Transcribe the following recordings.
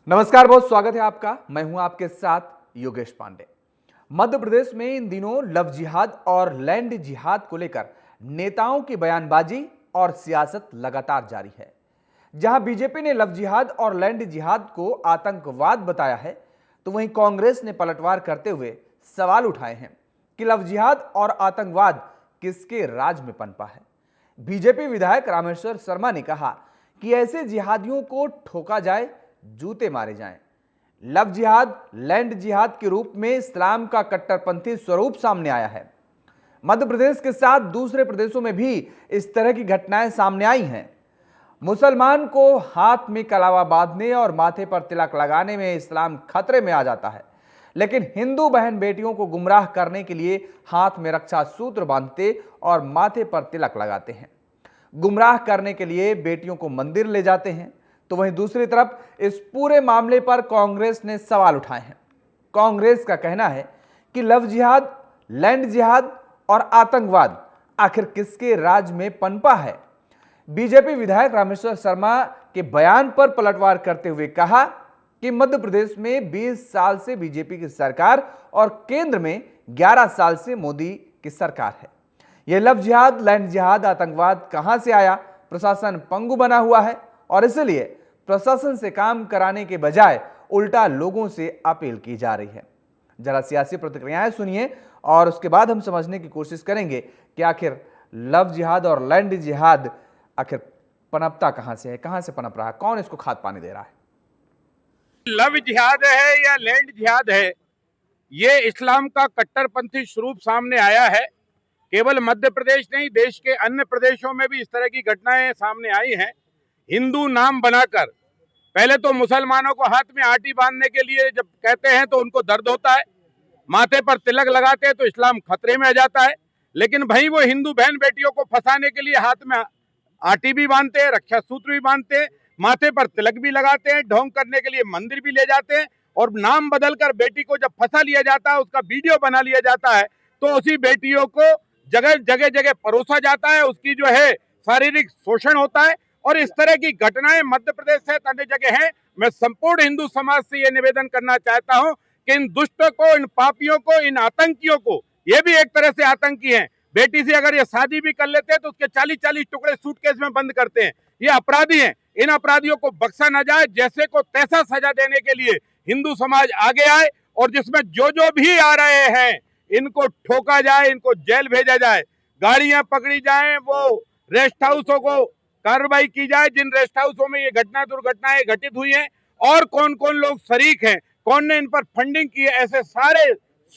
नमस्कार, बहुत स्वागत है आपका। मैं हूं आपके साथ योगेश पांडे। मध्य प्रदेश में इन दिनों लव जिहाद और लैंड जिहाद को लेकर नेताओं की बयानबाजी और सियासत लगातार जारी है। जहां बीजेपी ने लव जिहाद और लैंड जिहाद को आतंकवाद बताया है, तो वहीं कांग्रेस ने पलटवार करते हुए सवाल उठाए हैं कि लव जिहाद और आतंकवाद किसके राज में पनपा है। बीजेपी विधायक रामेश्वर शर्मा ने कहा कि ऐसे जिहादियों को ठोका जाए, जूते मारे जाएं। लव जिहाद लैंड जिहाद के रूप में इस्लाम का कट्टरपंथी स्वरूप सामने आया है। मध्य प्रदेश के साथ दूसरे प्रदेशों में भी इस तरह की घटनाएं सामने आई हैं। मुसलमान को हाथ में कलावा बांधने और माथे पर तिलक लगाने में इस्लाम खतरे में आ जाता है, लेकिन हिंदू बहन बेटियों को गुमराह करने के लिए हाथ में रक्षा सूत्र बांधते और माथे पर तिलक लगाते हैं। गुमराह करने के लिए बेटियों को मंदिर ले जाते हैं। तो वहीं दूसरी तरफ इस पूरे मामले पर कांग्रेस ने सवाल उठाए हैं। कांग्रेस का कहना है कि लव जिहाद, लैंड जिहाद और आतंकवाद आखिर किसके राज में पनपा है। बीजेपी विधायक रामेश्वर शर्मा के बयान पर पलटवार करते हुए कहा कि मध्य प्रदेश में 20 साल से बीजेपी की सरकार और केंद्र में 11 साल से मोदी की सरकार है। यह लव जिहाद, लैंड जिहाद, आतंकवाद कहां से आया? प्रशासन पंगु बना हुआ है और इसलिए प्रशासन से काम कराने के बजाय उल्टा लोगों से अपील की जा रही है। जरा सियासी प्रतिक्रियाएं सुनिए और उसके बाद हम समझने की कोशिश करेंगे कि आखिर लव जिहाद और लैंड जिहाद आखिर पनपता कहां से है, कहां से पनप रहा है, कौन इसको खाद पानी दे रहा है। लव जिहाद है या लैंड जिहाद है, ये इस्लाम का कट्टरपंथी स्वरूप सामने आया है। केवल मध्य प्रदेश नहीं, देश के अन्य प्रदेशों में भी इस तरह की घटनाएं सामने आई हैं। हिंदू नाम बनाकर पहले तो मुसलमानों को हाथ में आटी बांधने के लिए जब कहते हैं तो उनको दर्द होता है, माथे पर तिलक लगाते हैं तो इस्लाम खतरे में आ जाता है। लेकिन भाई वो हिंदू बहन बेटियों को फंसाने के लिए हाथ में आटी भी बांधते हैं, रक्षा सूत्र भी बांधते हैं, माथे पर तिलक भी लगाते हैं, ढोंग करने के लिए मंदिर भी ले जाते हैं और नाम बदलकर बेटी को जब फंसा लिया जाता है, उसका वीडियो बना लिया जाता है, तो उसी बेटियों को जगह जगह जगह परोसा जाता है, उसकी जो है शारीरिक शोषण होता है। और इस तरह की घटनाएं मध्य प्रदेश सहित अन्य जगह हैं। मैं संपूर्ण हिंदू समाज से यह निवेदन करना चाहता हूं कि इन दुष्ट को, इन पापियों को, इन आतंकियों को, ये भी एक तरह से आतंकी हैं। बेटी से अगर ये शादी भी कर लेते हैं तो उसके 40-40 टुकड़े सूटकेस में बंद करते हैं। ये अपराधी हैं। इन अपराधियों को बख्शा न जाए। जैसे को तैसा सजा देने के लिए हिंदू समाज आगे आए और जिसमें जो जो भी आ रहे हैं इनको ठोका जाए, इनको जेल भेजा जाए, गाड़ियां पकड़ी जाएं, वो रेस्ट हाउसों को कार्रवाई की जाए जिन रेस्ट हाउसों में ये दुर्घटनाएं घटित हुई हैं, और कौन कौन लोग शरीक हैं, कौन ने इन पर फंडिंग की है, ऐसे सारे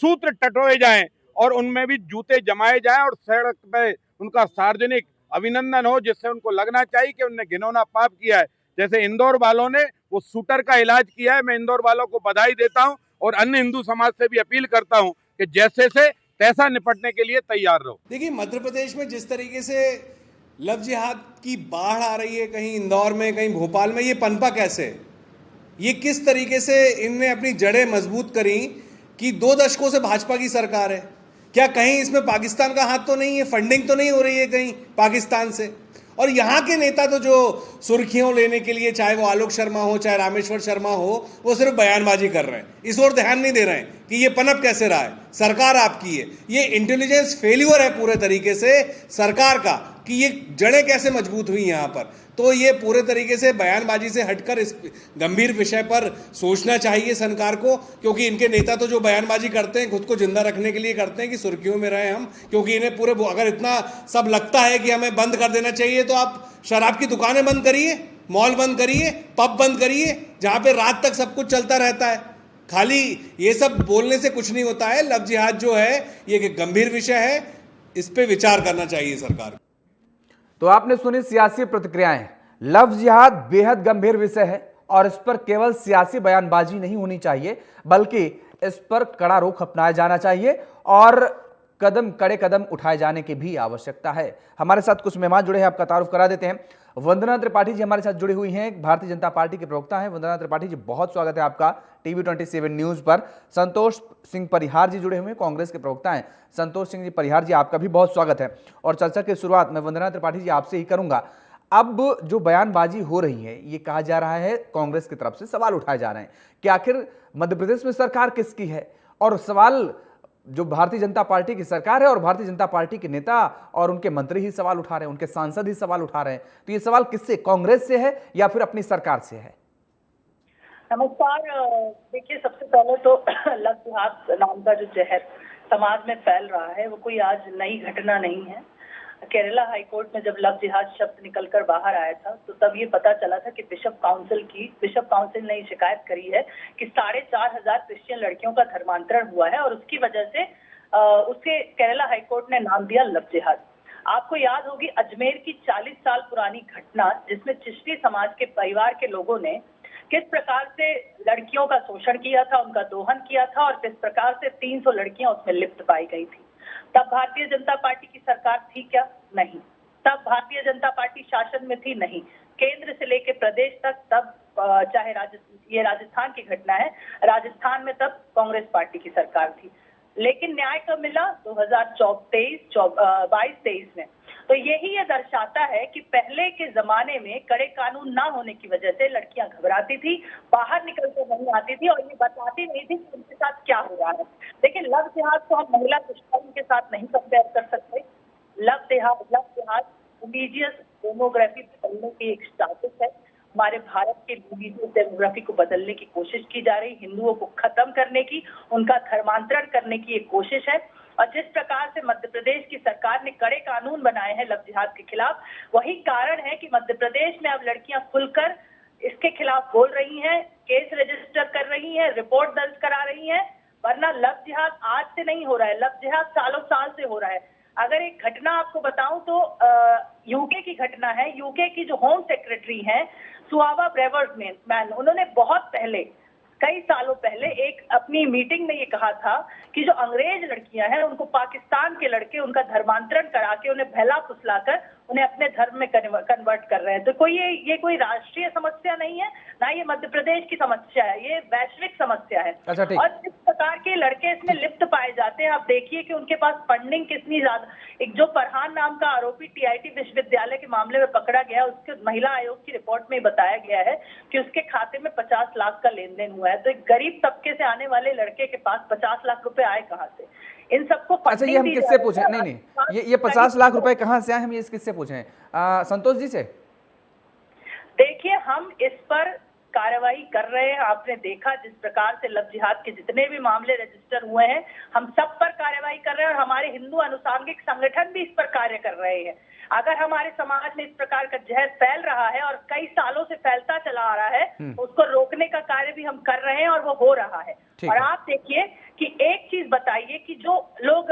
सूत्र टटोए जाएं और उनमें भी जूते जमाए जाएं और सड़क पे उनका सार्वजनिक अभिनंदन हो, जिससे उनको लगना चाहिए कि उनने घिनौना पाप किया है। जैसे इंदौर वालों ने वो शूटर का इलाज किया है। मैं इंदौर वालों को बधाई देता हूं और अन्य हिंदू समाज से भी अपील करता हूं कि जैसे से तैसा निपटने के लिए तैयार रहो। देखिए, मध्य प्रदेश में जिस तरीके से लव जिहाद की बाढ़ आ रही है, कहीं इंदौर में, कहीं भोपाल में, ये पनपा कैसे? ये किस तरीके से इनने अपनी जड़ें मजबूत करी कि 2 दशकों से भाजपा की सरकार है? क्या कहीं इसमें पाकिस्तान का हाथ तो नहीं है? फंडिंग तो नहीं हो रही है कहीं पाकिस्तान से? और यहाँ के नेता तो जो सुर्खियों लेने के लिए, चाहे वो आलोक शर्मा हो, चाहे रामेश्वर शर्मा हो, वो सिर्फ बयानबाजी कर रहे हैं, इस ओर ध्यान नहीं दे रहे हैं कि ये पनप कैसे रहा है। सरकार आपकी है, ये इंटेलिजेंस फेल्यूर है पूरे तरीके से सरकार का कि ये जड़ें कैसे मजबूत हुई यहाँ पर। तो ये पूरे तरीके से बयानबाजी से हटकर इस गंभीर विषय पर सोचना चाहिए सरकार को, क्योंकि इनके नेता तो जो बयानबाजी करते हैं खुद को जिंदा रखने के लिए करते हैं कि सुर्खियों में रहे हम, क्योंकि इन्हें पूरे, अगर इतना सब लगता है कि हमें बंद कर देना चाहिए तो आप शराब की दुकानें बंद करिए, मॉल बंद करिए, पब बंद करिए, जहाँ पे रात तक सब कुछ चलता रहता है। खाली ये सब बोलने से कुछ नहीं होता है। लव जिहाद जो है ये एक गंभीर विषय है, इस पे विचार करना चाहिए सरकार को। तो आपने सुनी सियासी प्रतिक्रियाएं। लव जिहाद बेहद गंभीर विषय है और इस पर केवल सियासी बयानबाजी नहीं होनी चाहिए, बल्कि इस पर कड़ा रुख अपनाया जाना चाहिए और कड़े कदम उठाए जाने की भी आवश्यकता है। हमारे साथ कुछ मेहमान जुड़े हैं, आपका तारुफ करा देते हैं। वंदना त्रिपाठी जी हमारे साथ जुड़ी हुई हैं, भारतीय जनता पार्टी के प्रवक्ता हैं। वंदना त्रिपाठी जी, बहुत स्वागत है आपका टीवी 27 न्यूज पर। संतोष सिंह परिहार जी जुड़े हुए हैं, कांग्रेस के प्रवक्ता हैं। संतोष सिंह जी परिहार जी, आपका भी बहुत स्वागत है। और चर्चा की शुरुआत मैं वंदना त्रिपाठी जी आपसे ही करूंगा। अब जो बयानबाजी हो रही है, ये कहा जा रहा है, कांग्रेस की तरफ से सवाल उठाए जा रहे हैं कि आखिर मध्य प्रदेश में सरकार किसकी है, और सवाल जो भारतीय जनता पार्टी की सरकार है और भारतीय जनता पार्टी के नेता और उनके मंत्री ही सवाल उठा रहे हैं, उनके सांसद ही सवाल उठा रहे हैं। तो ये सवाल किससे, कांग्रेस से है या फिर अपनी सरकार से है? नमस्कार। देखिए, सबसे पहले तो लव जिहाद नाम का जो जहर समाज में फैल रहा है वो कोई आज नई घटना नहीं है। केरला हाईकोर्ट में जब लव जिहाद शब्द निकलकर बाहर आया था तो तब ये पता चला था कि बिशप काउंसिल ने शिकायत करी है कि 4,500 क्रिश्चियन लड़कियों का धर्मांतरण हुआ है और उसकी वजह से उसके केरला हाईकोर्ट ने नाम दिया लव जिहाद। आपको याद होगी अजमेर की 40 साल पुरानी घटना, जिसमें चिश्ती समाज के परिवार के लोगों ने किस प्रकार से लड़कियों का शोषण किया था, उनका दोहन किया था और किस प्रकार से 300 लड़कियां उसमें लिप्त पाई गई थी। तब भारतीय जनता पार्टी की सरकार थी क्या? नहीं। तब भारतीय जनता पार्टी शासन में थी? नहीं। केंद्र से लेकर प्रदेश तक तब चाहे ये राजस्थान की घटना है, राजस्थान में तब कांग्रेस पार्टी की सरकार थी। लेकिन न्याय कब मिला? 2022-23 में। तो यही ये दर्शाता है कि पहले के जमाने में कड़े कानून ना होने की वजह से लड़कियां घबराती थी, बाहर निकल कर नहीं आती थी और ये बताती नहीं थी कि उनके साथ क्या हो रहा है। देखिए, लव जिहाद को हम महिला दुष्कर्म के साथ नहीं कंपेयर कर सकते। लव जिहाद रिलीजियस डेमोग्राफी बदलने की एक स्टार्टअप है। हमारे भारत के रिलीजियस डेमोग्राफी को बदलने की कोशिश की जा रही, हिंदुओं को खत्म करने की, उनका धर्मांतरण करने की एक कोशिश है। और जिस प्रकार से मध्य प्रदेश की सरकार ने कड़े कानून बनाए हैं लव जिहाद के खिलाफ, वही कारण है कि मध्य प्रदेश में अब लड़कियां खुलकर इसके खिलाफ बोल रही हैं, केस रजिस्टर कर रही हैं, रिपोर्ट दर्ज करा रही हैं। वरना लव जिहाद आज से नहीं हो रहा है, लव जिहाद सालों साल से हो रहा है। अगर एक घटना आपको बताऊं तो यूके की घटना है। यूके की जो होम सेक्रेटरी हैं सुआवा ब्रेवर्समैन, उन्होंने बहुत पहले, कई सालों पहले एक अपनी मीटिंग में ये कहा था कि जो अंग्रेज लड़कियां हैं उनको पाकिस्तान के लड़के उनका धर्मांतरण करा के उन्हें बहला फुसलाकर उन्हें अपने धर्म में कन्वर्ट कर रहे हैं। तो ये कोई राष्ट्रीय समस्या नहीं है, ना ये मध्य प्रदेश की समस्या है, ये वैश्विक समस्या है। अच्छा, ठीक। और जिस प्रकार के लड़के इसमें लिप्त पाए जाते हैं, आप देखिए कि उनके पास फंडिंग कितनी ज्यादा। एक जो फरहान नाम का आरोपी टीआईटी विश्वविद्यालय के मामले में पकड़ा गया, उसके महिला आयोग की रिपोर्ट में बताया गया है कि उसके खाते में 50 लाख का लेन देन हुआ है। तो एक गरीब तबके से आने वाले लड़के के पास 50 लाख रुपए आए कहां से? इन सबको अच्छा, ये हम किससे पूछें? नहीं, ये 50 लाख रुपए कहां से आए, हम ये किससे पूछें? संतोष जी से। देखिए, हम इस पर कार्रवाई कर रहे हैं। आपने देखा जिस प्रकार से लव जिहाद के जितने भी मामले रजिस्टर हुए हैं, हम सब पर कार्रवाई कर रहे हैं और हमारे हिंदू अनुसांगिक संगठन भी इस पर कार्य कर रहे हैं। अगर हमारे समाज में इस प्रकार का जहर फैल रहा है और कई सालों से फैलता चला आ रहा है, उसको रोकने का कार्य भी हम कर रहे हैं और वो हो रहा है। और आप देखिए कि एक चीज बताइए कि जो लोग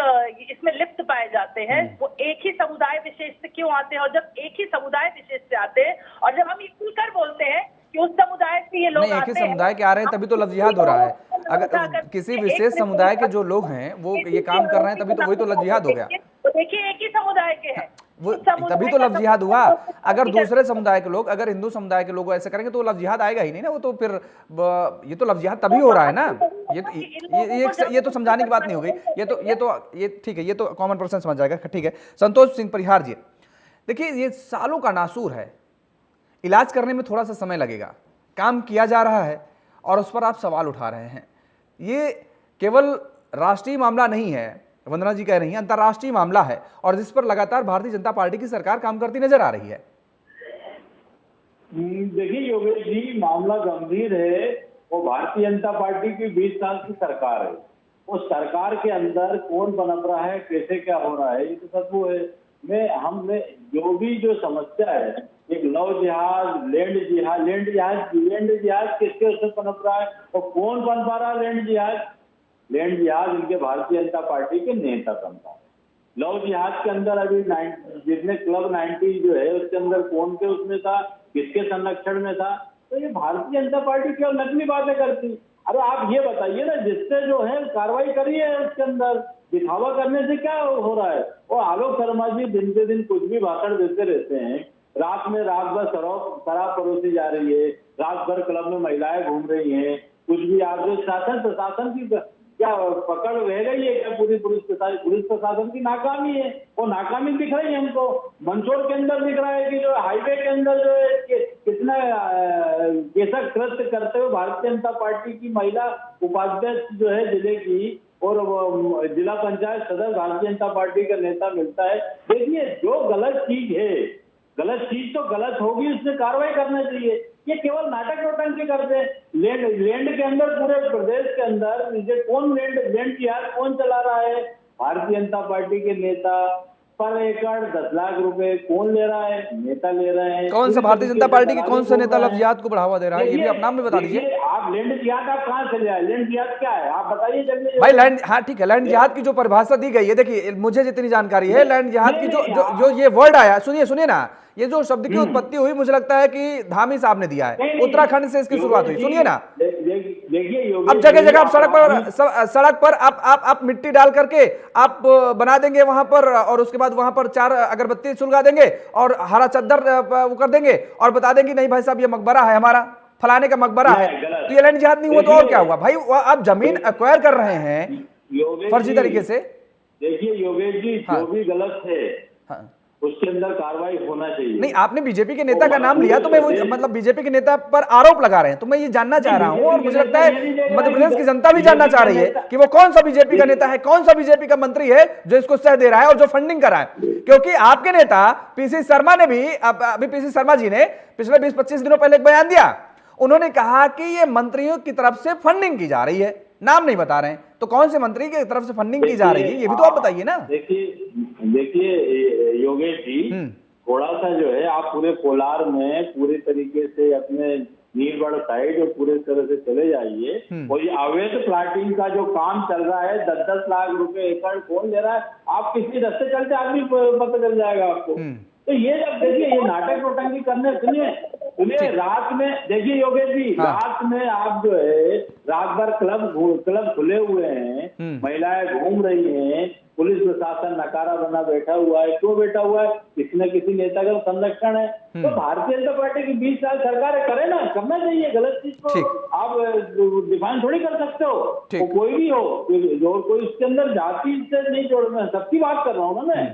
इसमें लिप्त पाए जाते हैं वो एक ही समुदाय विशेष से क्यों आते हैं? और जब एक ही समुदाय विशेष से आते हैं और जब हम ये खुलकर बोलते हैं कि उस समुदाय से ये लोग नहीं, एक ही समुदाय के आ रहे हैं तभी तो लव जिहाद हो रहा है। अगर किसी विशेष समुदाय के जो लोग हैं वो ये काम कर रहे हैं तभी तो वही तो लव जिहाद हो गया। तो देखिए, एक ही समुदाय के हैं, वो तभी तो लव जिहाद हुआ। अगर दूसरे समुदाय के लोग, अगर हिंदू समुदाय के लोग ऐसे करेंगे तो लव जिहाद आएगा ही नहीं ना। वो तो फिर ये तो लव जिहाद तभी हो रहा है ना। ये तो समझाने की बात नहीं हो गई। ये ठीक है, ये तो कॉमन पर्सन समझ जाएगा। ठीक है, संतोष सिंह परिहार जी, देखिए ये सालों का नासूर है, इलाज करने में थोड़ा सा समय लगेगा, काम किया जा रहा है और उस पर आप सवाल उठा रहे हैं। ये केवल राष्ट्रीय मामला नहीं है, वंदना जी कह रही हैं, अंतर्राष्ट्रीय मामला है और जिस पर लगातार भारतीय जनता पार्टी की सरकार काम करती नजर आ रही है। देखिए योगेश जी, मामला गंभीर है। वो भारतीय जनता पार्टी की 20 साल की सरकार है। उस सरकार के अंदर कौन पनप रहा है, कैसे क्या हो रहा है, ये तो सब वो है। हमने जो भी जो समस्या है, एक लव जिहाद, लैंड जिहाद किसके उससे पनप रहा है और कौन बन पा रहा है लैंड जिहाद इनके भारतीय जनता पार्टी के नेता बनता है। लव जिहाद के अंदर अभी जिसने क्लब 90 जो है उसके अंदर कौन के उसमें था, किसके संरक्षण में था? तो ये भारतीय जनता पार्टी केवल नकली बातें करती। अरे आप ये बताइए ना, जिससे जो है कार्रवाई करिए, उसके अंदर दिखावा करने से क्या हो रहा है? और आलोक शर्मा जी दिन पे दिन कुछ भी भाषण देते रहते हैं। रात भर शराब परोसी जा रही है, रात भर क्लब में महिलाएं घूम रही हैं, कुछ भी आप जो शासन प्रशासन की क्या पकड़ रह गई है क्या पूरी पुलिस प्रशासन की नाकामी है? वो नाकामी दिख रही है हमको। मंदसौर के अंदर दिख रहा है कि जो हाईवे के अंदर जो है कितना कैसा कृत्य करते हुए भारतीय जनता पार्टी की महिला उपाध्यक्ष जो है जिले की और जिला पंचायत सदस्य भारतीय जनता पार्टी का नेता मिलता है। देखिए, जो गलत चीज है, गलत चीज तो गलत होगी, उसमें कार्रवाई करना चाहिए। ये केवल नाटक नौटंकी करते हैं। लैंड के अंदर, पूरे प्रदेश के अंदर ये कौन लैंड जिहाद कौन चला रहा है? भारतीय जनता पार्टी के नेता। पर एकड़ 10 लाख रुपए कौन ले रहा है? नेता ले रहे हैं। कौन सा भारतीय जनता पार्टी के कौन सा नेता लव जिहाद को बढ़ावा दे रहा है? ये भी आप नाम में बता दीजिए। आप लैंड जिहाद आप कहां से ले आए? लैंड जिहाद क्या है आप बताइए जल्दी। भाई लैंड, हाँ ठीक है, लैंड जिहाद की जो परिभाषा दी गई है, देखिए मुझे जितनी जानकारी है, लैंड जिहाद की जो ये वर्ड आया, सुनिए ना, ये जो शब्द की उत्पत्ति हुई, मुझे लगता है कि धामी साहब ने दिया है। उत्तराखंड से इसकी शुरुआत हुई। सुनिए ना, देखिए अब जगह जगह आप सड़क पर आप मिट्टी डाल करके आप बना देंगे वहां पर, और उसके बाद वहां पर 4 अगरबत्ती सुलगा देंगे और हरा चद्दर वो कर देंगे और बता देंगे नहीं भाई साहब ये मकबरा है हमारा, फलाने का मकबरा है। तो ये लैंड जिहाद नहीं हुआ तो और क्या हुआ भाई? आप जमीन एक्वायर कर रहे हैं फर्जी तरीके से। देखिए योगेश जी, जो भी गलत है उसके अंदर कार्रवाई होना चाहिए। नहीं, आपने बीजेपी के नेता का नाम लिया तो मैं वो मतलब बीजेपी के नेता पर आरोप लगा रहे हैं, तो मैं ये जानना चाह रहा हूं, और मुझे लगता है मध्य प्रदेश की जनता भी जानना चाह रही है कि वो कौन सा बीजेपी का नेता है, कौन सा बीजेपी का मंत्री है जो इसको सह दे रहा है और जो फंडिंग कर रहा है। क्योंकि आपके नेता पीसी शर्मा ने भी, अभी पीसी शर्मा जी ने पिछले 20-25 दिनों पहले एक बयान दिया। उन्होंने कहा कि ये मंत्रियों की तरफ से फंडिंग की जा रही है, नाम नहीं बता रहे हैं, तो कौन से मंत्री की तरफ से फंडिंग की जा रही है ये भी तो आप बताइए ना। देखिए योगेश जी, थोड़ा सा जो है आप पूरे कोलार में पूरे तरीके से अपने नीलगढ़ साइड और पूरे तरह से चले जाइए, और ये अवैध प्लाटिंग का जो काम चल रहा है, 10-10 लाख रुपए एकड़ कौन ले रहा है, आप किसी रास्ते चलते आदमी पता चल जाएगा आपको। तो ये जब देखिए ये नाटक नोटंकी करने, सुनिए रात में, देखिए योगेश जी, रात में आप जो है रात भर क्लब खुले हुए हैं, महिलाएं घूम रही हैं, पुलिस प्रशासन नकारा बना बैठा हुआ है। क्यों बैठा हुआ है? किसी न किसी नेता का संरक्षण है। तो भारतीय जनता पार्टी की 20 साल सरकार है, करे ना, करना चाहिए। गलत चीज को आप डिफाइन थोड़ी कर सकते हो, वो कोई भी हो, कोई उसके अंदर जाति से नहीं जोड़ना, सबकी बात कर रहा हूँ ना मैं।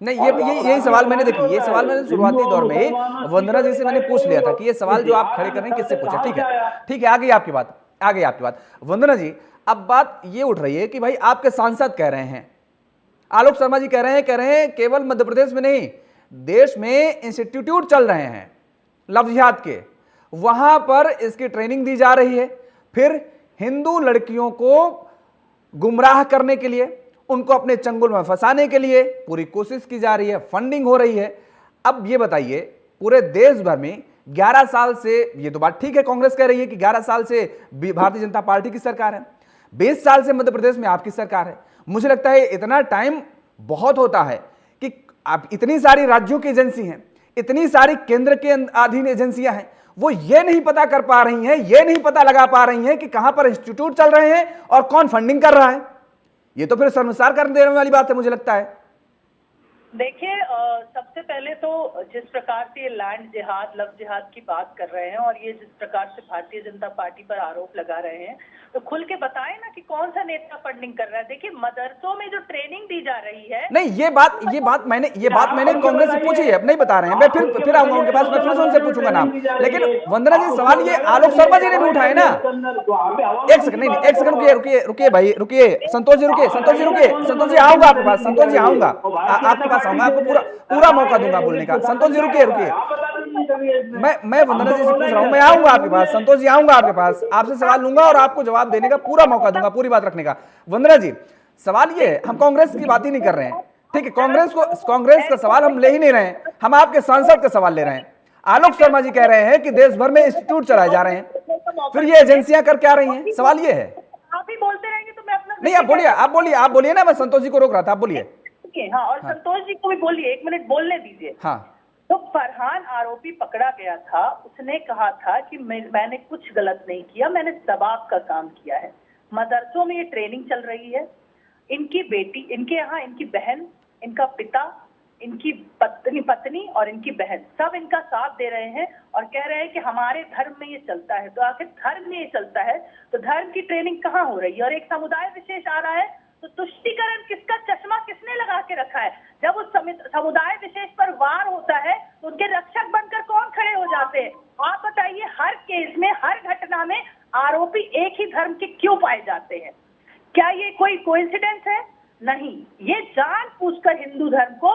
नहीं, यही सवाल मैंने, देखिए ये सवाल मैंने शुरुआती दौर में वंदना जी से मैंने पूछ लिया था कि ये सवाल जो आप खड़े कर रहे हैं किससे पूछा। ठीक है, आ गई आपकी बात। वंदना जी, अब बात ये उठ रही है कि भाई आपके सांसद कह रहे हैं, आलोक शर्मा जी कह रहे हैं केवल मध्य प्रदेश में नहीं, देश में इंस्टीट्यूट चल रहे हैं लव जिहाद के, वहां पर इसकी ट्रेनिंग दी जा रही है। फिर हिंदू लड़कियों को गुमराह करने के लिए, उनको अपने चंगुल में फंसाने के लिए पूरी कोशिश की जा रही है, फंडिंग हो रही है। अब ये बताइए, पूरे देश भर में 11 साल से, ये तो बात ठीक है, कांग्रेस कह रही है कि 11 साल से भारतीय जनता पार्टी की सरकार है, 20 साल से मध्य प्रदेश में आपकी सरकार है। मुझे लगता है इतना टाइम बहुत होता है कि आप, इतनी सारी राज्यों की एजेंसी हैं, इतनी सारी केंद्र के अधीन एजेंसियां हैं, वो ये नहीं पता कर पा रही हैं, ये नहीं पता लगा पा रही हैं कि कहां पर इंस्टीट्यूट चल रहे हैं और कौन फंडिंग कर रहा है। ये तो फिर शर्मसार कर देने वाली बात है, मुझे लगता है। देखिए, सबसे पहले तो जिस प्रकार से ये लैंड जिहाद, लव जिहाद की बात कर रहे हैं और ये जिस प्रकार से भारतीय जनता पार्टी पर आरोप लगा रहे हैं, तो खुल के बताएं ना कि कौन सा नेता फंडिंग कर रहा है। देखिए, मदरसों में जो ट्रेनिंग दी जा रही है, नहीं, ये बात मैंने कांग्रेस से पूछी है, अब नहीं बता रहे हैं, मैं फिर आऊंगा उनके पास, मैं फिर से उनसे पूछूंगा नाम। लेकिन वंदना जी, सवाल ये आलोक शर्मा जी ने भी उठाए ना। एक सेकंड रुकिए भाई, रुकिए संतोष जी, संतोष जी आऊंगा आपके पास, संतोष जी आऊंगा आपके पास, आऊंगा, आपको पूरा मौका दूंगा बोलने का। संतोष जी रुकिए, मैं वंदना जी से पूछ रहा हूं, मैं आऊंगा आपके पास, संतोष जी आऊंगा आपके पास, आपसे सवाल लूंगा और आपको जवाब देने का पूरा मौका दूंगा, पूरी बात रखने का। वंदना जी, सवाल ये है, हम कांग्रेस की बात ही नहीं कर रहे हैं, ठीक है, कांग्रेस का सवाल हम ले ही नहीं रहे हैं, हम आपके सांसद का सवाल ले रहे हैं। आलोक शर्मा जी कह रहे हैं कि देश भर में इंस्टीट्यूट चलाए जा रहे हैं, फिर ये एजेंसियां कर क्या रही हैं? सवाल ये है। आप ही बोलते रहेंगे तो मैं अपना, नहीं, आप बोलिए ना, मैं संतोश जी को रोक रहा था, आप बोलिए। हाँ, और संतोष जी को भी बोलिए, 1 मिनट बोलने दीजिए। हाँ, तो फरहान आरोपी पकड़ा गया था, उसने कहा था कि मैंने कुछ गलत नहीं किया, मैंने दबाव का काम किया है। मदरसों में ये ट्रेनिंग चल रही है, इनकी बेटी, इनके यहाँ इनकी बहन, इनका पिता इनकी पत्नी और इनकी बहन सब इनका साथ दे रहे हैं और कह रहे हैं कि हमारे धर्म में ये चलता है। तो आखिर धर्म में ये चलता है तो धर्म की ट्रेनिंग कहाँ हो रही है? और एक समुदाय विशेष आ रहा है तो तुष्टीकरण किसका चश्मा किसने लगा के रखा है? जब उस समुदाय विशेष पर वार होता है तो उनके रक्षक बनकर कौन खड़े हो जाते हैं? आप बताइए, हर केस में, हर घटना में आरोपी एक ही धर्म के क्यों पाए जाते हैं? क्या ये कोई कोइंसिडेंस है? नहीं, ये जानबूझकर हिंदू धर्म को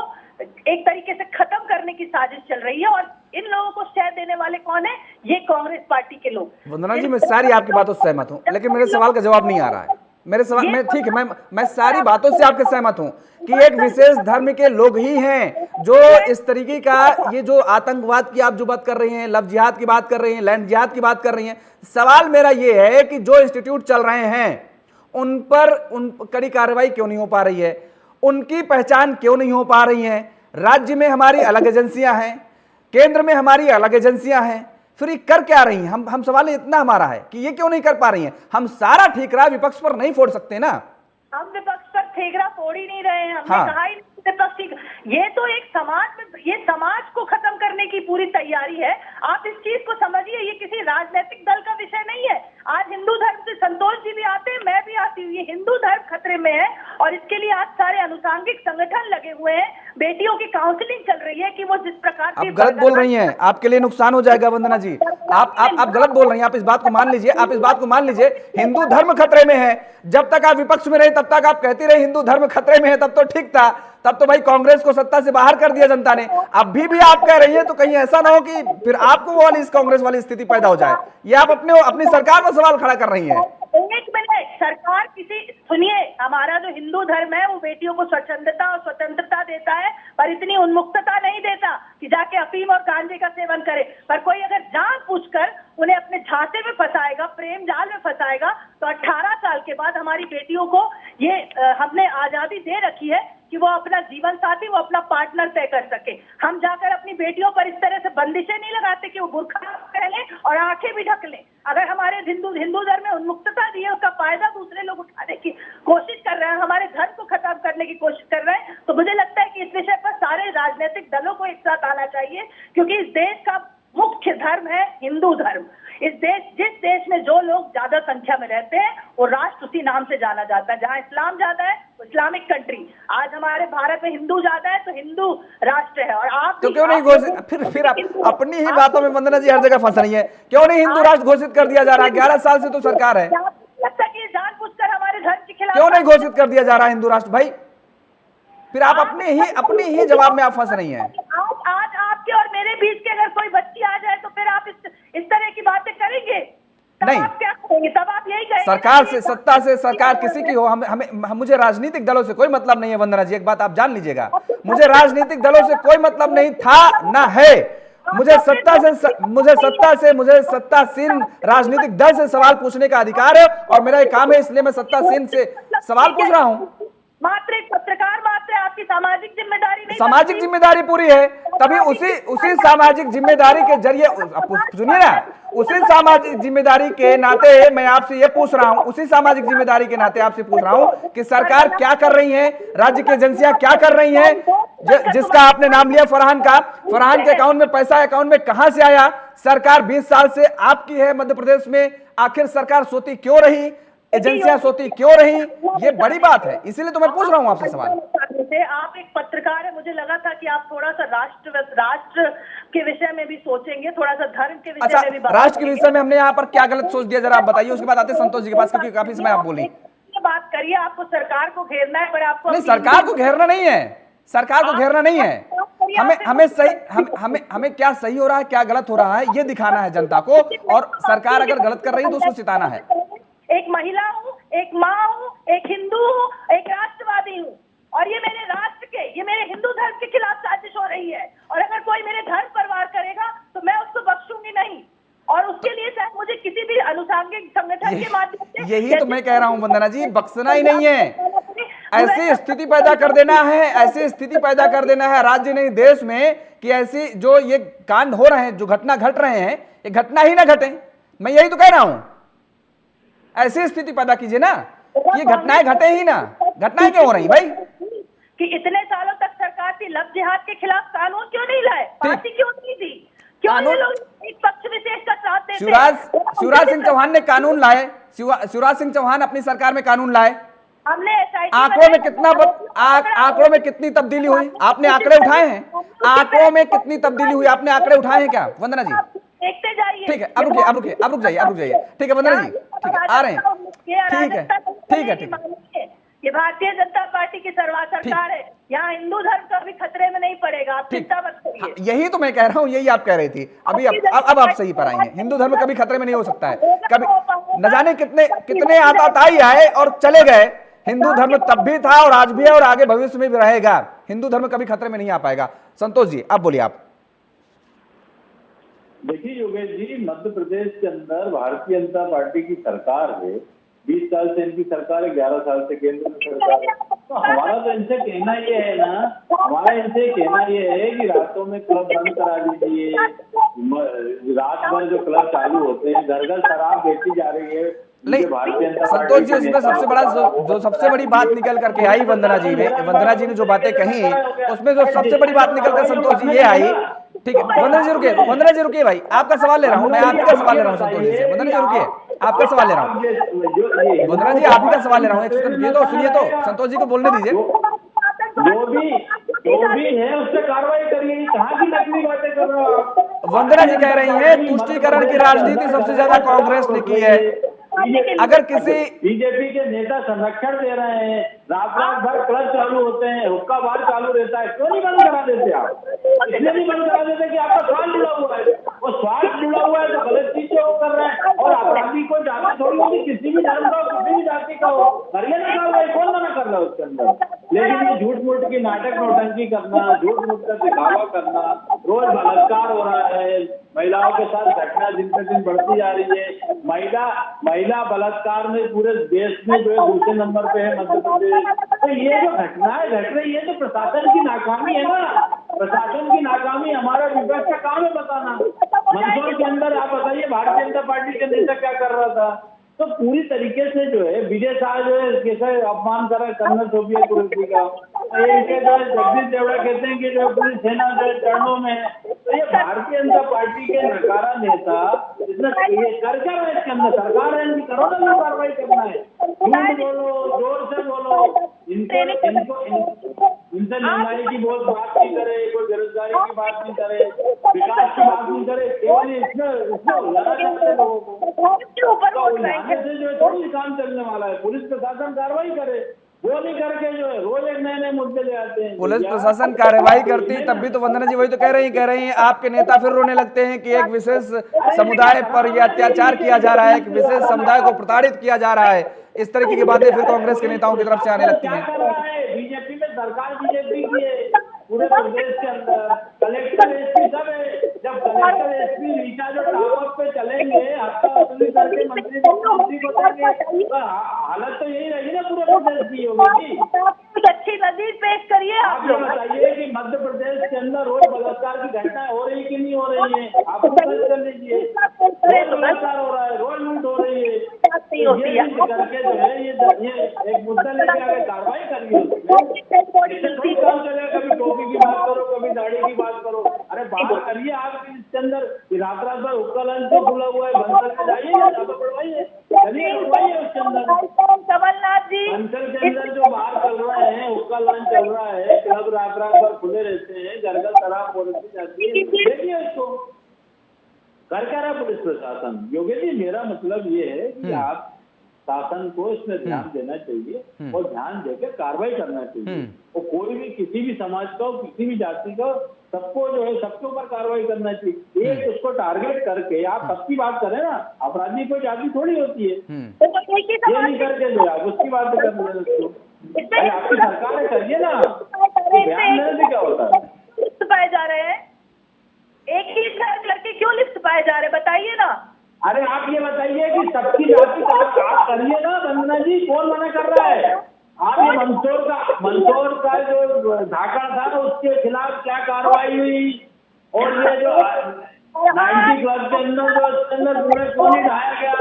एक तरीके से खत्म करने की साजिश चल रही है। और इन लोगों को शह देने वाले कौन है? ये कांग्रेस पार्टी के लोग। वंदना जी, मैं सारी आपकी बातों से सहमत हूं, लेकिन मेरे सवाल का जवाब नहीं आ रहा है। मेरे सवाल में ठीक है, मैं सारी बातों से आपके सहमत हूं कि एक विशेष धर्म के लोग ही हैं जो इस तरीके का, ये जो आतंकवाद की आप जो बात कर रही हैं, लव जिहाद की बात कर रही हैं, लैंड जिहाद की बात कर रही हैं। सवाल मेरा ये है कि जो इंस्टीट्यूट चल रहे हैं उन पर कड़ी कार्रवाई क्यों नहीं हो पा रही है? उनकी पहचान क्यों नहीं हो पा रही है? राज्य में हमारी अलग एजेंसियां हैं, केंद्र में हमारी अलग एजेंसियां हैं, फिर ये कर क्या रही हैं? हम सवाल इतना हमारा है कि ये क्यों नहीं कर पा रही हैं? हम सारा ठीकरा विपक्ष पर नहीं फोड़ सकते ना। हम विपक्ष पर ठेकरा फोड़ ही नहीं रहे हैं। हमने हाँ। कहा ही नहीं विपक्ष, ये तो एक समाज में, ये समाज को खत्म करने की पूरी तैयारी है। आप इस चीज को समझिए, ये किसी राजनीतिक दल का विषय नहीं है। आज हिंदू धर्म से संतोष जी भी आते हैं, मैं भी आती हूँ। ये हिंदू धर्म खतरे में है और इसके लिए आज सारे अनुसांगिक संगठन लगे हुए हैं। बेटियों की काउंसलिंग चल रही है कि वो जिस प्रकार आप गलत बोल रही हैं, आपके लिए नुकसान हो जाएगा वंदना जी। आप गलत बोल रही हैं, आप इस बात को मान लीजिए, आप इस बात को मान लीजिए। हिंदू धर्म खतरे में है। जब तक आप विपक्ष में रहे तब तक आप कहती रहे हिंदू धर्म खतरे में है, तब तो ठीक था। तब तो भाई कांग्रेस को सत्ता से बाहर कर दिया जनता ने। अभी भी आप कह रही हैं तो कहीं ऐसा ना हो कि फिर आपको वो वाली इस कांग्रेस वाली स्थिति पैदा हो जाए। ये आप अपनी सरकार पर सवाल खड़ा कर रही हैं। एक मिनट, सरकार किसी, सुनिए, हमारा जो हिंदू धर्म है वो बेटियों को स्वच्छंदता और स्वतंत्रता देता है, पर इतनी उन्मुक्तता नहीं देता कि जाके अफीम और गांजे का सेवन करे। पर कोई अगर जानबूझकर उन्हें अपने झांसे में फंसाएगा, प्रेम जाल में फंसाएगा, तो 18 साल के बाद हमारी बेटियों को ये हमने आजादी दे रखी है कि वो अपना जीवन साथी, वो अपना पार्टनर तय कर सके। हम जाकर अपनी बेटियों पर इस तरह से बंदिशें नहीं लगाते कि वो बुर्का पहने और आंखें भी ढक लें। अगर हमारे हिंदू धर्म में उन्मुक्तता दी है, उसका फायदा दूसरे लोग उठाने की कोशिश कर रहे हैं, हमारे धर्म को खत्म करने की कोशिश कर रहे हैं, तो मुझे लगता है कि इस विषय पर सारे राजनीतिक दलों को एक साथ आना चाहिए। क्योंकि इस देश का मुख्य धर्म है हिंदू धर्म। जिस देश में जो लोग ज्यादा संख्या में रहते हैं वो राष्ट्र उसी नाम से जाना जाता है। जहाँ इस्लाम ज्यादा है वो इस्लामिक कंट्री। आज हमारे भारत में हिंदू ज्यादा है तो हिंदू राष्ट्र है। और आप तो क्यों नहीं घोषित, फिर आप अपनी ही बातों में वंदना जी हर जगह फंस रही है। क्यों नहीं हिंदू राष्ट्र घोषित कर दिया जा रहा है? 11 साल से तो सरकार है, लगता है कि जानबूझकर हमारे धर्म के खिलाफ क्यों नहीं घोषित कर दिया जा रहा है हिंदू राष्ट्र? भाई फिर आप अपने ही जवाब में आप फंस रही हैं। आज आपके और मेरे बीच के अगर कोई बच्ची आ जाए तो फिर आप इस तरह की बातें करेंगे? तब नहीं। आप क्या करेंगे? तब आप यही कहेंगे सरकार से, सत्ता से, सरकार किसी की हो, मुझे राजनीतिक दलों से कोई मतलब नहीं है वंदना जी। एक बात आप जान लीजिएगा, मुझे राजनीतिक दलों से कोई मतलब नहीं था ना है। मुझे सत्तासीन राजनीतिक दल से सवाल पूछने का अधिकार है और मेरा ये काम है, इसलिए मैं सत्तासीन से सवाल पूछ रहा हूं। मात्र एक पत्रकार मात्र आपकी सामाजिक जिम्मेदारी नहीं, सामाजिक जिम्मेदारी पूरी है, तभी उसी सामाजिक जिम्मेदारी के जरिए, सुनिए ना, उसी सामाजिक जिम्मेदारी के नाते मैं आपसे ये पूछ रहा हूं, उसी सामाजिक जिम्मेदारी के नाते आपसे पूछ रहा हूं कि सरकार क्या कर रही है, राज्य की एजेंसियां क्या कर रही हैं। जिसका आपने नाम लिया फरहान का, फरहान के अकाउंट में पैसा अकाउंट में कहां से आया? सरकार 20 साल से आपकी है मध्य प्रदेश में, आखिर सरकार सोती क्यों रही? एजेंसियां सोती क्यों रही? ये बड़ी बात है, इसीलिए तो मैं पूछ रहा हूं आपसे सवाल। आप एक पत्रकार है, मुझे लगा था कि आप थोड़ा सा राष्ट्र के विषय में भी सोचेंगे, थोड़ा सा धर्म के विषय में भी बात राष्ट्र के विषय में हमने यहाँ पर क्या गलत सोच दिया, जरा आप बताइए, उसके बाद आते संतोष जी के पास, क्योंकि काफी समय आप बोली। बात करिए, आपको सरकार को घेरना है, पर आपको नहीं, सरकार को घेरना नहीं है, सरकार को घेरना नहीं है। हमें क्या सही हो रहा है, क्या गलत हो रहा है, ये दिखाना है जनता को, और सरकार अगर गलत कर रही है तो उसको चिताना है। एक महिला हूँ, एक माँ हूँ, एक हिंदू हूँ, एक राष्ट्रवादी हूँ, और ये मेरे राष्ट्र के, ये मेरे हिंदू धर्म के खिलाफ साजिश हो रही है। और अगर कोई मेरे धर्म पर वार करेगा तो मैं उसको बख्शूंगी नहीं, और उसके लिए शायद मुझे किसी भी अनुसांगिक संगठन के माध्यम से, यही तो मैं कह रहा हूं वंदना जी, बख्शना ही नहीं है, ऐसी स्थिति पैदा कर देना है, ऐसी स्थिति पैदा कर देना है राज्य नहीं देश में कि ऐसी जो ये कांड हो रहे हैं, जो घटना घट रहे हैं, ये घटना ही ना घटे। मैं यही तो कह रहा हूं, ऐसी स्थिति पैदा कीजिए ना, ये घटनाएं घटे ही ना। घटनाएं क्यों हो रही भाई? कि इतने सालों तक सरकार थी, कि लव जिहाद के खिलाफ कानून क्यों नहीं लाए, पार्टी क्यों नहीं दी, क्यों ये लोग एक पक्ष विशेष का साथ देते? शिवराज सिंह चौहान ने कानून लाए, शिवराज सिंह चौहान अपनी सरकार में कानून लाए। हमने आंकड़ों में कितनी तब्दीली हुई? आपने आंकड़े उठाए हैं? आंकड़ों में कितनी तब्दीली हुई? आपने आंकड़े उठाए हैं क्या वंदना जी? देखते जाइए। ठीक है, अब रुक जाइए। ठीक है वंदना जी, ठीक है, आ रहे हैं। ठीक है। ये भारतीय जनता पार्टी की सरकार है, यहाँ हिंदू धर्म कभी खतरे में नहीं पड़ेगा, आप चिंता मत करिए। यही तो मैं कह रहा हूँ, यही आप कह रही थी अभी। अब आप सही पर आई हैं। हिंदू धर्म कभी खतरे में नहीं हो सकता है कभी। न जाने कितने आताताई आए और चले गए। हिंदू धर्म तब भी था और आज भी है और आगे भविष्य में भी रहेगा। हिंदू धर्म कभी खतरे में नहीं आ पाएगा। संतोष जी, अब बोलिए आप। देखिए योगेश जी, मध्य प्रदेश के अंदर भारतीय जनता पार्टी की सरकार है। 20 साल से इनकी सरकार है, 11 साल से केंद्र में सरकार है। तो हमारा तो इनसे कहना ये है ना, कि रातों में क्लब बंद करा दीजिए। रात भर जो क्लब चालू होते हैं, घर घर शराब बेची जा रही है। नहीं संतोष जी, उसमें सबसे बड़ी बात निकल करके आई वंदना जी ने जो बातें कही, उसमें जो सबसे बड़ी बात निकल कर संतोष जी ये आई। ठीक है वंदना जी रुकिए भाई, आपका सवाल ले रहा हूँ मैं, आप ही का सवाल ले रहा हूँ संतोष जी से। वंदना जी रुकिए, आपका सवाल ले रहा हूँ। वंदना जी आप ही का सवाल ले रहा हूँ, एक सेकंड ये तो सुनिए, तो संतोष जी को बोलने दीजिए। जो भी है उससे कार्रवाई करिए। कहाँ की नकली बातें कर रहे हो आप? वंदना जी कह रही हैं तुष्टीकरण की राजनीति सबसे ज्यादा कांग्रेस ने की है। अगर किसी बीजेपी के नेता संरक्षण दे रहे हैं, रात भर क्लब चालू होते हैं, हुक्का बार चालू रहता है, क्यों नहीं बंद करा देते आप? इसलिए नहीं बंद करा देते कि आपका स्वार्थ जुड़ा हुआ है। वो स्वार्थ जुड़ा हुआ है तो गलत चीजें वो कर रहे हैं। और अपराधी को जाति थोड़ी होगी, किसी भी धर्म का, किसी भी जाति का हो, करिए ना कार्रवाई, कौन मना कर रहा है उसके अंदर? लेकिन ये झूठ मूठ की नाटक नौटंकी करना, झूठ मूठ का दिखावा करना, रोज बलात्कार हो रहा है, महिलाओं के साथ घटना दिन पे दिन बढ़ती जा रही है। महिला बलात्कार में पूरे देश में जो है दूसरे नंबर पे है मध्य प्रदेश। तो ये जो घटनाएं घट रही है तो प्रशासन की नाकामी है ना। प्रशासन की नाकामी, हमारा विपक्ष का काम है बताना। मंदसौर के अंदर आप बताइए भारतीय जनता पार्टी के नेता क्या कर रहा था। तो पूरी तरीके से जो है विजय शाह जो है कैसे अपमान कर रहे हैं कर्नल शोभिया कुरैशी का। इनके जो है जगदीश देवड़ा कहते हैं कि जो पूरी सेना जो है चरणों में है। तो ये भारतीय जनता पार्टी के नकारा नेता इसमें ये कर क्या रहे, इसके अंदर सरकार है इनकी, करो ना कार्रवाई करना है। झूठ बोलो, जोर से बोलो, इनसे महंगाई की बहुत बात नहीं करे, कोई बेरोजगारी की बात नहीं करे, विकास की बात नहीं करे, केवल इसमें लगा जाता है लोगों को। जो है थोड़ी काम चलने वाला है। पुलिस प्रशासन कार्रवाई करे, वो नहीं करके जो है रोज एक नए मुद्दे ले आते हैं। पुलिस प्रशासन कार्रवाई करती तब भी तो वंदना जी वही तो कह रही हैं आपके नेता फिर रोने लगते हैं कि एक विशेष समुदाय पर यह अत्याचार किया जा रहा है, एक विशेष समुदाय को प्रताड़ित किया जा रहा है। इस तरीके की बातें फिर कांग्रेस के नेताओं की तरफ से आने लगती हैं। बीजेपी में सरकार बीजेपी की है पूरे प्रदेश के अंदर, कलेक्टर एसपी सब है। जब कलेक्टर एसपी नीचा जो टावर पे चलेंगे, हफ्ता वसूली करके मंत्री को देंगे, हालत तो यही रहेगी ना पूरे प्रदेश की होगी। कुछ अच्छी नजीर पेश करिए। आप ये बताइए कि मध्य प्रदेश के अंदर रोज बलात्कार की घटनाएं हो रही कि नहीं हो रही है? आप सर्च कर लीजिए, रोज बलात्कार हो रहा है, रोज लूट हो रही है। ये करके जो है ये एक मुद्दा लेके आगे कार्रवाई करिए। काम चलेगा, कभी टोपी की बात करो, कभी दाढ़ी की बात करो। अरे बात करिए आप इसके अंदर रात भर हुक्का लंच तो खुला हुआ है, बंद करके जाइए, ज्यादा बढ़वाइए, चलिए रुकवाइए उसके अंदर। कमलनाथ जी अंचल के अंदर जो बाहर चल रहे हैं, हुक्का लंच चल रहा है, क्लब रात भर खुले रहते हैं, घर घर शराब परोसी जाती है, देखिए उसको कर क्या रहा पुलिस प्रशासन। योगी जी मेरा मतलब ये है कि आप शासन को इसमें ध्यान देना चाहिए और ध्यान देकर कार्रवाई करना चाहिए। और कोई भी किसी भी समाज का, किसी भी जाति का, सबको जो है सबके ऊपर कार्रवाई करना चाहिए। एक उसको टारगेट करके आप सबकी बात करें ना, अपराधी कोई जाति थोड़ी होती है। ये नहीं करके जो आप उसकी बात कर रहे हैं, आपकी सरकार है, करिए ना, ध्यान देने से क्या होता है। लिप्त पाए जा रहे हैं, एक ही लड़के क्यों लिप्त पाए जा रहे हैं बताइए ना। अरे आप ये बताइए कि सबकी जाति का आप करिए ना वंदना जी, कौन मना कर रहा है? आप ये मंदसौर का जो धाका था उसके खिलाफ क्या कार्रवाई हुई, और ये जो 90 क्लब के अंदर जो उसके अंदर पूरे क्यों नहीं ढाया गया?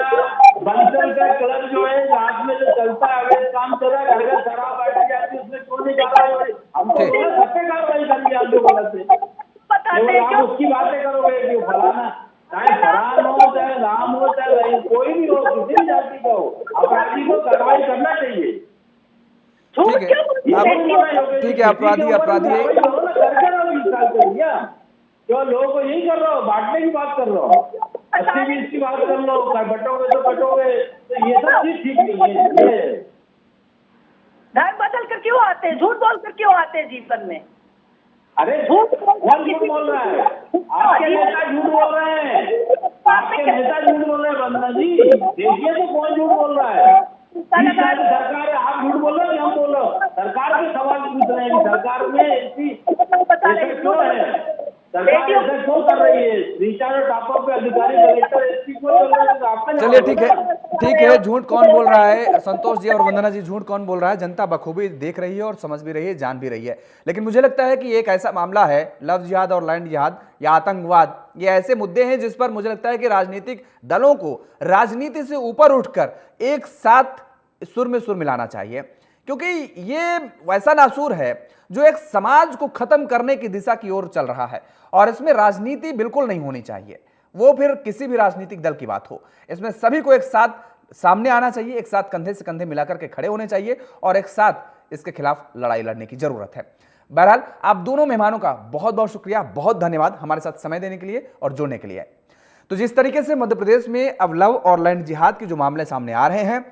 बंसल का क्लब जो है रात में जो चलता है, अगर काम चल रहा है, घर घर शराब बांटी जाती है, उसमें क्यों नहीं कार्रवाई हुई? हमको सब पे कार्रवाई करनी कोई भी हो, किसी भी जाति का हो, अपराधी को कार्रवाई करना चाहिए। झूठ ठीक है, क्यों बोलते आप- हैं? ठीक है, अपराधी क्यों लोगों को यही कर रहा हो, बांटने की बात कर रहा हो, 80-20 की बात कर लो, बटोगे तो बटोगे, तो ये सब चीज ठीक नहीं है। ढंग बदल कर क्यों आते हैं, झूठ बोल कर क्यों आते हैं जीवन में? अरे कौन झूठ बोल रहा है? आपके नेता झूठ बोल रहे हैं, आपके नेता झूठ बोल रहे हैं। वंदना जी देखिए तो कौन झूठ बोल रहा है? सरकार है, आप झूठ बोल रहे हो, हम बोल रहे हो। सरकार के सवाल पूछ रहे हैं कि सरकार में ऐसा क्यों है, सरकार ऐसा क्यों कर रही है? रिचार्ज और टॉपअप पे अधिकारी कलेक्टर एसपी क्यों कर रहे हैं? तो आपने चलिए ठीक है, झूठ कौन बोल रहा है संतोष जी और वंदना जी, झूठ कौन बोल रहा है जनता बखूबी देख रही है और समझ भी रही है, जान भी रही है। लेकिन मुझे लगता है कि एक ऐसा मामला है, लव जिहाद और लैंड जिहाद या आतंकवाद, ये ऐसे मुद्दे हैं जिस पर मुझे लगता है कि राजनीतिक दलों को राजनीति से ऊपर उठकर एक साथ सुर में सुर मिलाना चाहिए, क्योंकि ये वैसा नासूर है जो एक समाज को खत्म करने की दिशा की ओर चल रहा है और इसमें राजनीति बिल्कुल नहीं होनी चाहिए, वो फिर किसी भी राजनीतिक दल की बात हो। इसमें सभी को एक साथ सामने आना चाहिए, एक साथ कंधे से कंधे मिलाकर के खड़े होने चाहिए और एक साथ इसके खिलाफ लड़ाई लड़ने की जरूरत है। बहरहाल आप दोनों मेहमानों का बहुत बहुत शुक्रिया, बहुत धन्यवाद हमारे साथ समय देने के लिए और जुड़ने के लिए। तो जिस तरीके से मध्य प्रदेश में अब लव और लैंड जिहाद के जो मामले सामने आ रहे हैं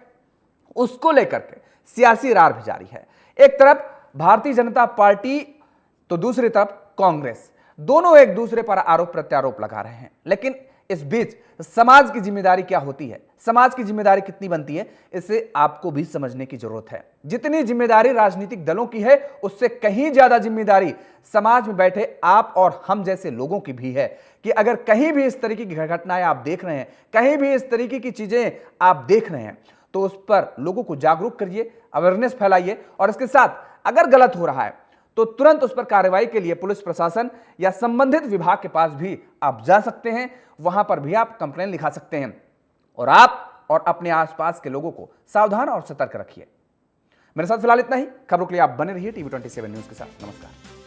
उसको लेकर के सियासी रार भी जारी है। एक तरफ भारतीय जनता पार्टी तो दूसरी तरफ कांग्रेस, दोनों एक दूसरे पर आरोप प्रत्यारोप लगा रहे हैं। लेकिन इस बीच समाज की जिम्मेदारी क्या होती है, समाज की जिम्मेदारी कितनी बनती है, इसे आपको भी समझने की जरूरत है। जितनी जिम्मेदारी राजनीतिक दलों की है उससे कहीं ज्यादा जिम्मेदारी समाज में बैठे आप और हम जैसे लोगों की भी है कि अगर कहीं भी इस तरीके की घटनाएं आप देख रहे हैं, कहीं भी इस तरीके की चीजें आप देख रहे हैं, तो उस पर लोगों को जागरूक करिए, अवेयरनेस फैलाइए और इसके साथ अगर गलत हो रहा है तो तुरंत उस पर कार्रवाई के लिए पुलिस प्रशासन या संबंधित विभाग के पास भी आप जा सकते हैं, वहां पर भी आप कंप्लेन लिखा सकते हैं और आप और अपने आसपास के लोगों को सावधान और सतर्क रखिए। मेरे साथ फिलहाल इतना ही। खबरों के लिए आप बने रहिए टीवी 27 न्यूज के साथ। नमस्कार।